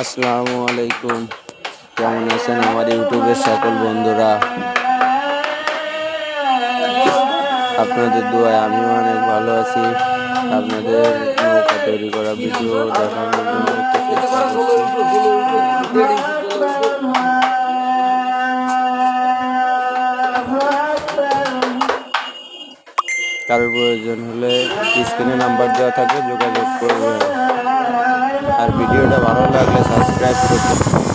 আসসালামু আলাইকুম। কেমন আছেন আমার ইউটিউবের সকল বন্ধুরা? আপনাদের দোয়ায় আমিও অনেক ভালো আছি। আপনাদের নৌকা তৈরি করা ভিডিও দেখানোর জন্য একটু চেষ্টা করছি। কারোর প্রয়োজন হলে স্ক্রিনে নাম্বার দেওয়া থাকবে, যোগাযোগ করবেন। আর ভিডিওটা ভালো লাগলে সাবস্ক্রাইব করবেন।